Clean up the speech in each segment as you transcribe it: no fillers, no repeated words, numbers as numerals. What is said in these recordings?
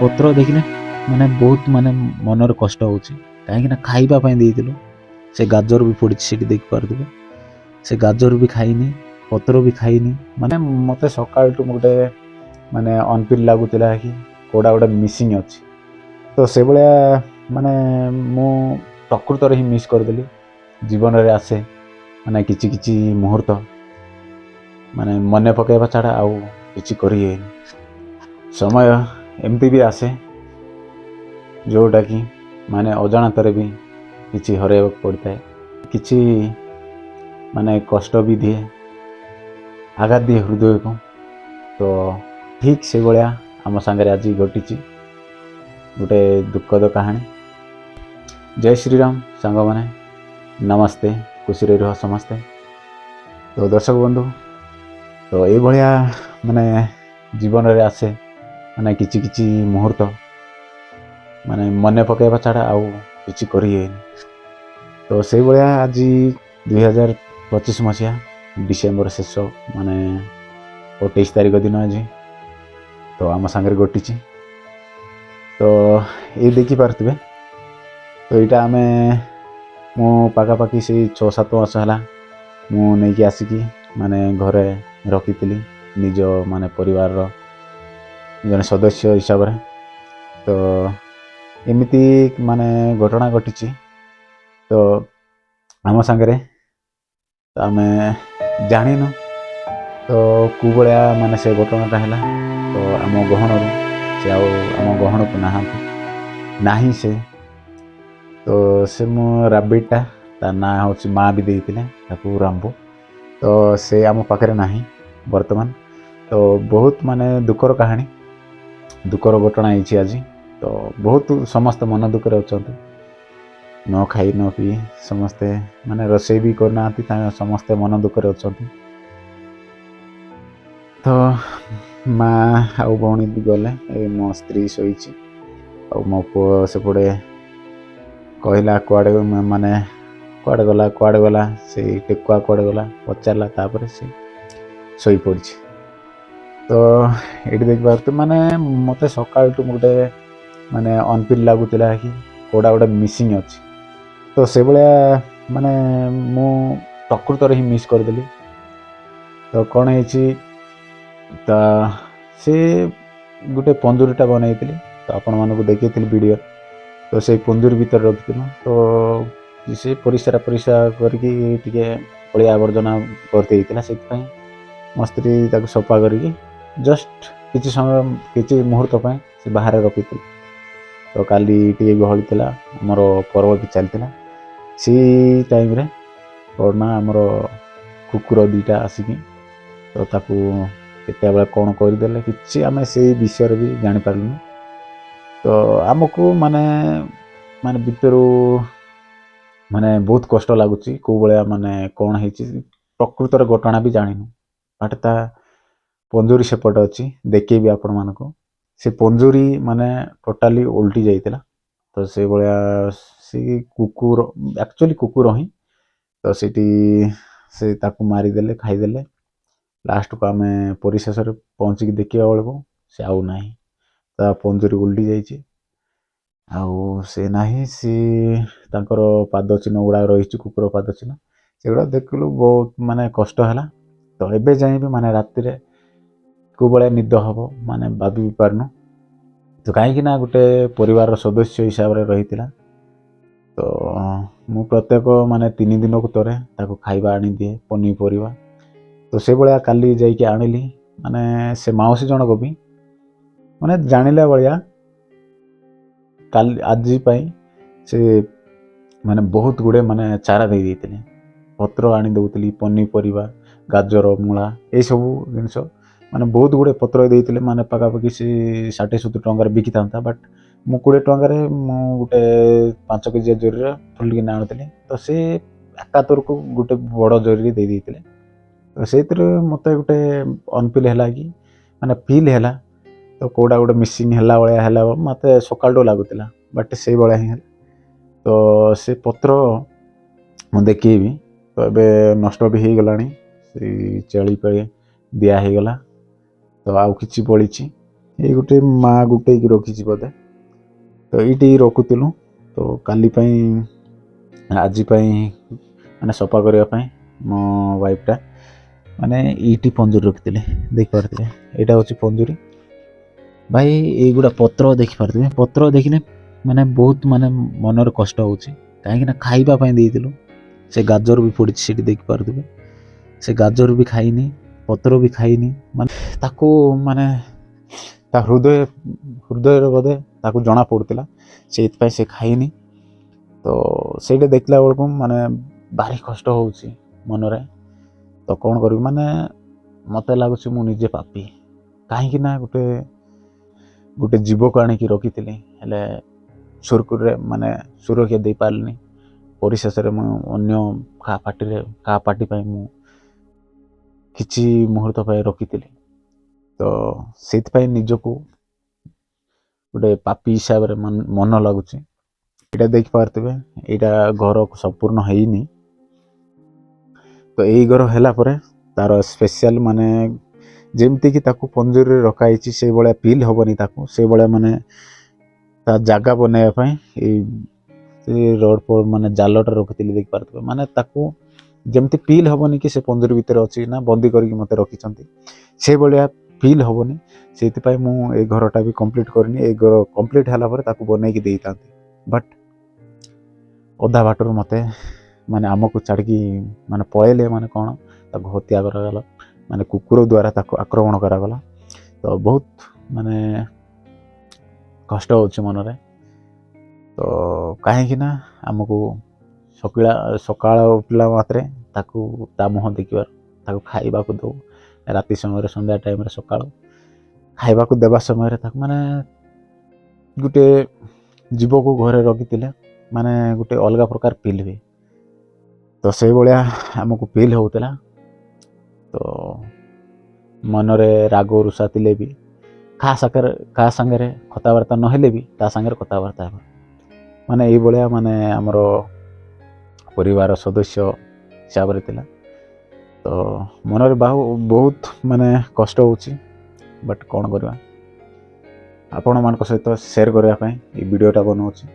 ପତ୍ର ଦେଖିଲେ ମାନେ ବହୁତ ମାନେ ମନରେ କଷ୍ଟ ହେଉଛି, କାହିଁକିନା ଖାଇବା ପାଇଁ ଦେଇଥିଲୁ। ସେ ଗାଜର ବି ପଡ଼ିଛି ସେଠି ଦେଖିପାରୁଥିବେ, ସେ ଗାଜର ବି ଖାଇନି, ପତ୍ର ବି ଖାଇନି। ମାନେ ମୋତେ ସକାଳଠୁ ଗୋଟେ ମାନେ ଅନଫିଲ୍ ଲାଗୁଥିଲା କି କେଉଁଟା ଗୋଟେ ମିସିଂ ଅଛି। ତ ସେଭଳିଆ ମାନେ ମୁଁ ପ୍ରକୃତରେ ହିଁ ମିସ୍ କରିଦେଲି। ଜୀବନରେ ଆସେ ମାନେ କିଛି କିଛି ମୁହୂର୍ତ୍ତ ମାନେ ମନେ ପକାଇବା ଛଡ଼ା ଆଉ କିଛି କରି ହୁଏନି। ସମୟ ଏମିତି ବି ଆସେ ଯେଉଁଟାକି ମାନେ ଅଜାଣତରେ ବି କିଛି ହରାଇବାକୁ ପଡ଼ିଥାଏ, କିଛି ମାନେ କଷ୍ଟ ବି ଦିଏ, ଆଘାତ ଦିଏ ହୃଦୟକୁ। ତ ଠିକ୍ ସେଇଭଳିଆ ଆମ ସାଙ୍ଗରେ ଆଜି ଘଟିଛି ଗୋଟେ ଦୁଃଖଦ କାହାଣୀ। ଜୟ ଶ୍ରୀରାମ ସାଙ୍ଗମାନେ, ନମସ୍ତେ, ଖୁସିରେ ରୁହ ସମସ୍ତେ। ତ ଦର୍ଶକ ବନ୍ଧୁ, ତ ଏଇଭଳିଆ ମାନେ ଜୀବନରେ ଆସେ ମାନେ କିଛି କିଛି ମୁହୂର୍ତ୍ତ ମାନେ ମନେ ପକାଇବା ଛଡ଼ା ଆଉ କିଛି କରି ହୁଏନି। ତ ସେଇଭଳିଆ ଆଜି 2025 ମସିହା ଡିସେମ୍ବର ଶେଷ ମାନେ 28 ତାରିଖ ଦିନ ଆଜି ତ ଆମ ସାଙ୍ଗରେ ଘଟିଛି। ତ ଏଇ ଦେଖିପାରୁଥିବେ, ତ ଏଇଟା ମୁଁ ପାଖାପାଖି ସେଇ 6-7 ମାସ ହେଲା ମୁଁ ନେଇକି ଆସିକି ମାନେ ଘରେ ରଖିଥିଲି, ନିଜ ମାନେ ପରିବାରର ଜଣେ ସଦସ୍ୟ ହିସାବରେ। ତ ଏମିତି ମାନେ ଘଟଣା ଘଟିଛି ତ ଆମ ସାଙ୍ଗରେ, ତ ଆମେ ଜାଣିନୁ ତ କେଉଁ ଭଳିଆ ମାନେ ସେ ଘଟଣାଟା ହେଲା। ତ ଆମ ଗହଣରୁ ସେ ଆଉ ଆମ ଗହଣକୁ ନାହିଁ ସେ। ତ ସେ ମୋ ରାବିଟ୍ଟା, ତା ନାଁ ହେଉଛି ମା ବି ଦେଇଥିଲେ ତାକୁ ରାମ୍ବୋ। ତ ସେ ଆମ ପାଖରେ ନାହିଁ ବର୍ତ୍ତମାନ। ତ ବହୁତ ମାନେ ଦୁଃଖର କାହାଣୀ, ଦୁଃଖର ଘଟଣା ହେଇଛି ଆଜି। ତ ବହୁତ ସମସ୍ତେ ମନ ଦୁଃଖରେ ଅଛନ୍ତି, ନ ଖାଇ ନ ପିଇ ସମସ୍ତେ ମାନେ ରୋଷେଇ ବି କରୁନାହାନ୍ତି, ସମସ୍ତେ ମନ ଦୁଃଖରେ ଅଛନ୍ତି। ତ ମା ଆଉ ଭଉଣୀ ବି ଗଲେ, ମୋ ସ୍ତ୍ରୀ ଶୋଇଛି, ଆଉ ମୋ ପୁଅ ସେପଟେ କହିଲା କୁଆଡ଼େ ଗଲା, ସେଇ ଟେକୁଆ କୁଆଡ଼େ ଗଲା ପଚାରିଲା, ତାପରେ ସେ ଶୋଇପଡ଼ିଛି। ତ ଏଇଠି ଦେଖିପାରୁଥିବେ ମାନେ ମୋତେ ସକାଳଠୁ ଗୋଟେ ମାନେ ଅନଫିଲ୍ ଲାଗୁଥିଲା କି କେଉଁଟା ଗୋଟେ ମିସିଂ ଅଛି। ତ ସେଇଭଳିଆ ମାନେ ମୁଁ ପ୍ରକୃତରେ ହିଁ ମିସ୍ କରିଦେଲି। ତ କ'ଣ ହେଇଛି, ତ ସେ ଗୋଟେ ପଞ୍ଜୁରୀଟା ବନେଇଥିଲି, ତ ଆପଣମାନଙ୍କୁ ଦେଖେଇଥିଲି ଭିଡ଼ିଓ। ତ ସେଇ ପଞ୍ଜୁରୀ ଭିତରେ ରଖିଥିଲୁ, ତ ସେ ପରିସ୍ରା କରିକି ଟିକେ ଅଳିଆ ଆବର୍ଜନା କରିଦେଇଥିଲା। ସେଥିପାଇଁ ମୋ ସ୍ତ୍ରୀ ତାକୁ ସଫା କରିକି ଜଷ୍ଟ କିଛି ସମୟ କିଛି ମୁହୂର୍ତ୍ତ ପାଇଁ ସେ ବାହାରେ ରଖିଥିଲି। ତ କାଲି ଟିକେ ଗହଳି ଥିଲା, ଆମର ପର୍ବ ବି ଚାଲିଥିଲା। ସେଇ ଟାଇମ୍ରେ କ'ଣ ନା ଆମର କୁକୁର ଦୁଇଟା ଆସିକି ତ ତାକୁ କେତେବେଳେ କ'ଣ କରିଦେଲେ, କିଛି ଆମେ ସେଇ ବିଷୟରେ ବି ଜାଣିପାରିଲୁନି। ତ ଆମକୁ ମାନେ ଭିତରୁ ମାନେ ବହୁତ କଷ୍ଟ ଲାଗୁଛି, କେଉଁ ଭଳିଆ ମାନେ କ'ଣ ହେଇଛି ପ୍ରକୃତରେ ଘଟଣା ବି ଜାଣିନୁ। ବଟ୍ ତା ପଞ୍ଜୁରୀ ସେପଟେ ଅଛି, ଦେଖେଇବି ଆପଣମାନଙ୍କୁ। ସେ ପଞ୍ଜୁରୀ ମାନେ ଟୋଟାଲି ଓଲଟି ଯାଇଥିଲା। ତ ସେଇଭଳିଆ ସେ କୁକୁର, ଆକ୍ଚୁଆଲି କୁକୁର ହିଁ, ତ ସେଇଠି ସେ ତାକୁ ମାରିଦେଲେ, ଖାଇଦେଲେ। ଲାଷ୍ଟକୁ ଆମେ ପରିଶେଷରେ ପହଞ୍ଚିକି ଦେଖିବା ବେଳକୁ ସେ ଆଉ ନାହିଁ, ତା ପଞ୍ଜୁରୀ ଓଲଟି ଯାଇଛି, ଆଉ ସେ ନାହିଁ। ତାଙ୍କର ପାଦ ଚିହ୍ନ ଗୁଡ଼ାକ ରହିଛି, କୁକୁର ପାଦ ଚିହ୍ନ, ସେଗୁଡ଼ା ଦେଖିଲୁ, ବହୁତ ମାନେ କଷ୍ଟ ହେଲା। ତ ଏବେ ଯାଇ ବି ମାନେ ରାତିରେ କେଉଁ ଭଳିଆ ନିଦ ହେବ ମାନେ ଭାବି ବି ପାରୁନୁ। ତ କାହିଁକି ନା ଗୋଟେ ପରିବାରର ସଦସ୍ୟ ହିସାବରେ ରହିଥିଲା। ତ ମୁଁ ପ୍ରତ୍ୟେକ ମାନେ 3 ଦିନକୁ ଥରେ ତାକୁ ଖାଇବା ଆଣିଦିଏ, ପନିପରିବା। ତ ସେଇଭଳିଆ କାଲି ଯାଇକି ଆଣିଲି, ମାନେ ସେ ମାଉସୀ ଜଣକ ବି ମାନେ ଜାଣିଲା ଭଳିଆ ଆଜି ପାଇଁ ସେ ମାନେ ବହୁତ ଗୁଡ଼ିଏ ମାନେ ଚାରା ଦେଇଥିଲେ। ପତ୍ର ଆଣି ଦେଉଥିଲି, ପନିପରିବା, ଗାଜର, ମୂଳା, ଏଇସବୁ ଜିନିଷ ମାନେ ବହୁତ ଗୁଡ଼ିଏ ପତ୍ର ଦେଇଥିଲେ। ମାନେ ପାଖାପାଖି ସେ 60-70 ଟଙ୍କାରେ ବିକିଥାନ୍ତା, ବଟ୍ ମୁଁ 20 ଟଙ୍କାରେ ମୁଁ ଗୋଟେ 5 କେଜିଆ ଜରିରେ ଫୁଲିକିନା ଆଣୁଥିଲି। ତ ସେ ଏକାଥରକୁ ଗୋଟେ ବଡ଼ ଜରିରେ ଦେଇଥିଲେ। ତ ସେଇଥିରେ ମୋତେ ଗୋଟେ ଅନଫିଲ୍ ହେଲା କି ମାନେ ଫିଲ୍ ହେଲା, ତ କେଉଁଟା ଗୋଟେ ମିସିଂ ହେଲା ଭଳିଆ ମୋତେ ସକାଳଠୁ ଲାଗୁଥିଲା। ବଟ୍ ସେଇଭଳିଆ ହିଁ ହେଲା। ତ ସେ ପତ୍ର ମୁଁ ଦେଖେଇବି, ତ ଏବେ ନଷ୍ଟ ବି ହେଇଗଲାଣି, ସେଇ ଚେଳି ଦିଆ ହେଇଗଲା। ତ ଆଉ କିଛି ବଳିଛି, ଏଇ ଗୋଟେ ମା ଗୁଟେଇକି ରଖିଛି ବୋଧେ। ତ ଏଇଠି ରଖୁଥିଲୁ। ତ କାଲି ପାଇଁ ଆଜି ପାଇଁ ମାନେ ସଫା କରିବା ପାଇଁ ମୋ ୱାଇଫ୍ଟା ମାନେ ଏଇଠି ପଞ୍ଜୁରୀ ରଖିଥିଲେ, ଦେଖିପାରୁଥିବେ ଏଇଟା ହେଉଛି ପଞ୍ଜୁରୀ। ଭାଇ ଏଇଗୁଡ଼ା ପତ୍ର ଦେଖିପାରୁଥିବେ, ପତ୍ର ଦେଖିଲେ ମାନେ ବହୁତ ମାନେ ମନରେ କଷ୍ଟ ହେଉଛି, କାହିଁକିନା ଖାଇବା ପାଇଁ ଦେଇଥିଲୁ। ସେ ଗାଜର ବି ପଡ଼ିଛି ସେଠି ଦେଖିପାରୁଥିବେ, ସେ ଗାଜର ବି ଖାଇନି, ପତ୍ର ବି ଖାଇନି। ମାନେ ତାକୁ ମାନେ ତା ହୃଦୟରେ ବୋଧେ ତାକୁ ଜଣା ପଡ଼ୁଥିଲା, ସେଇଥିପାଇଁ ସେ ଖାଇନି। ତ ସେଇଟା ଦେଖିଲା ବେଳକୁ ମାନେ ଭାରି କଷ୍ଟ ହେଉଛି ମନରେ। ତ କ'ଣ କରିବି, ମାନେ ମୋତେ ଲାଗୁଛି ମୁଁ ନିଜେ ପାପୀ, କାହିଁକି ନା ଗୋଟେ ଜୀବକୁ ଆଣିକି ରଖିଥିଲି, ହେଲେ ସୁରୁଖୁରୁରେ ମାନେ ସୁରକ୍ଷା ଦେଇପାରିଲିନି। ପରିଶେଷରେ ମୁଁ ଅନ୍ୟ କାହା ପାଟି ପାଇଁ ମୁଁ କିଛି ମୁହୂର୍ତ୍ତ ପାଇଁ ରଖିଥିଲି। ତ ସେଇଥିପାଇଁ ନିଜକୁ ଗୋଟେ ପାପୀ ହିସାବରେ ମନ ଲାଗୁଛି। ଏଇଟା ଦେଖିପାରୁଥିବେ, ଏଇଟା ଘର ସମ୍ପୂର୍ଣ୍ଣ ହେଇନି। ତ ଏଇ ଘର ହେଲା ପରେ ତାର ସ୍ପେଶାଲ ମାନେ ଯେମିତିକି ତାକୁ ପଞ୍ଜୁରୀରେ ରଖାହେଇଛି ସେଇଭଳିଆ ଫିଲ୍ ହେବନି ତାକୁ, ସେଇଭଳିଆ ମାନେ ତା ଜାଗା ବନେଇବା ପାଇଁ ଏଇ ରଡ଼ ମାନେ ଜାଲଟା ରଖିଥିଲି ଦେଖିପାରୁଥିବେ। ମାନେ ତାକୁ ଯେମିତି ଫିଲ୍ ହେବନି କି ସେ ପଞ୍ଜୁରୀ ଭିତରେ ଅଛି ନା ବନ୍ଦୀ କରିକି ମୋତେ ରଖିଛନ୍ତି, ସେଇଭଳିଆ ଫିଲ୍ ହେବନି। ସେଇଥିପାଇଁ ମୁଁ ଏଇ ଘରଟା ବି କମ୍ପ୍ଲିଟ୍ କରିନି। ଏଇ ଘର କମ୍ପ୍ଲିଟ୍ ହେଲା ପରେ ତାକୁ ବନେଇକି ଦେଇଥାନ୍ତି, ବଟ୍ ଅଧା ବାଟରୁ ମୋତେ ମାନେ ଆମକୁ ଛାଡ଼ିକି ମାନେ ପଳେଇଲେ। ମାନେ କ'ଣ, ତାକୁ ହତ୍ୟା କରାଗଲା, ମାନେ କୁକୁର ଦ୍ୱାରା ତାକୁ ଆକ୍ରମଣ କରାଗଲା। ତ ବହୁତ ମାନେ କଷ୍ଟ ହେଉଛି ମନରେ। ତ କାହିଁକି ନା ଆମକୁ ସକାଳ ଉଠିଲା ମାତ୍ରେ ତାକୁ ତା ମୁହଁ ଦେଖିବାର, ତାକୁ ଖାଇବାକୁ ଦେଉ ରାତି ସମୟରେ, ସନ୍ଧ୍ୟା ଟାଇମ୍ରେ, ସକାଳ ଖାଇବାକୁ ଦେବା ସମୟରେ ତାକୁ ମାନେ ଗୋଟେ ଜୀବକୁ ଘରେ ରଖିଥିଲେ ମାନେ ଗୋଟେ ଅଲଗା ପ୍ରକାର ଫିଲ୍ ହୁଏ। ତ ସେଇଭଳିଆ ଆମକୁ ଫିଲ୍ ହେଉଥିଲା। ତ ମନରେ ରାଗ ରୁଷା ଥିଲେ ବି କାହା ସାଙ୍ଗରେ କଥାବାର୍ତ୍ତା ନହେଲେ ବି ତା ସାଙ୍ଗରେ କଥାବାର୍ତ୍ତା ହେବା, ମାନେ ଏଇଭଳିଆ ମାନେ ଆମର ପରିବାର ସଦସ୍ୟ ହିସାବରେ ଥିଲା। ତ ମନରେ ବହୁତ ମାନେ କଷ୍ଟ ହେଉଛି, ବଟ୍ କ'ଣ କରିବା, ଆପଣମାନଙ୍କ ସହିତ ସେୟାର କରିବା ପାଇଁ ଏଇ ଭିଡ଼ିଓଟା ବନାଉଛି।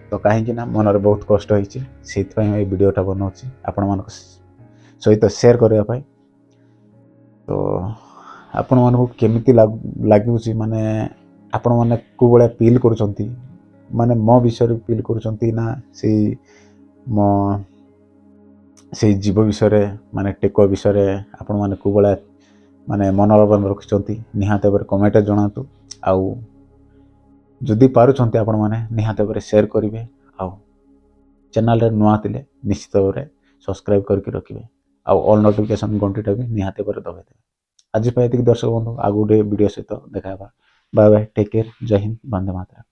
ତ କାହିଁକି ନା ମନରେ ବହୁତ କଷ୍ଟ ହେଇଛି, ସେଇଥିପାଇଁ ଏଇ ଭିଡ଼ିଓଟା ବନାଉଛି ଆପଣମାନଙ୍କ ସହିତ ସେୟାର କରିବା ପାଇଁ। ତ ଆପଣମାନଙ୍କୁ କେମିତି ଲାଗୁଛି, ମାନେ ଆପଣମାନେ କେଉଁ ଭଳିଆ ଫିଲ୍ କରୁଛନ୍ତି, ମାନେ ମୋ ବିଷୟରେ ଫିଲ୍ କରୁଛନ୍ତି ନା ସେଇ ଜୀବ ବିଷୟରେ, ମାନେ ଟେକ ବିଷୟରେ ଆପଣମାନେ କେଉଁ ଭଳିଆ ମାନେ ମନୋଭାବ ରଖିଛନ୍ତି, ନିହାତି ଭାବରେ କମେଣ୍ଟରେ ଜଣାନ୍ତୁ। ଆଉ ଯଦି ପାରୁଛନ୍ତି ଆପଣମାନେ ନିହାତି ଭାବରେ ସେୟାର କରିବେ, ଆଉ ଚ୍ୟାନେଲରେ ନୂଆ ଥିଲେ ନିଶ୍ଚିତ ଭାବରେ ସବସ୍କ୍ରାଇବ୍ କରିକି ରଖିବେ, ଆଉ ଅଲ୍ ନୋଟିଫିକେସନ୍ ଘଣ୍ଟିଟା ବି ନିହାତି ଭାବରେ ଦବାଇଦେବେ। ଆଜି ପାଇଁ ଏତିକି ଦର୍ଶକ ବନ୍ଧୁ, ଆଉ ଗୋଟେ ଭିଡ଼ିଓ ସହିତ ଦେଖା ହେବା। ବାଏ ବାଏ, ଟେକ୍ କେୟାର, ଜୟ ହିନ୍ଦ, ବନ୍ଦେ ମାତରମ୍।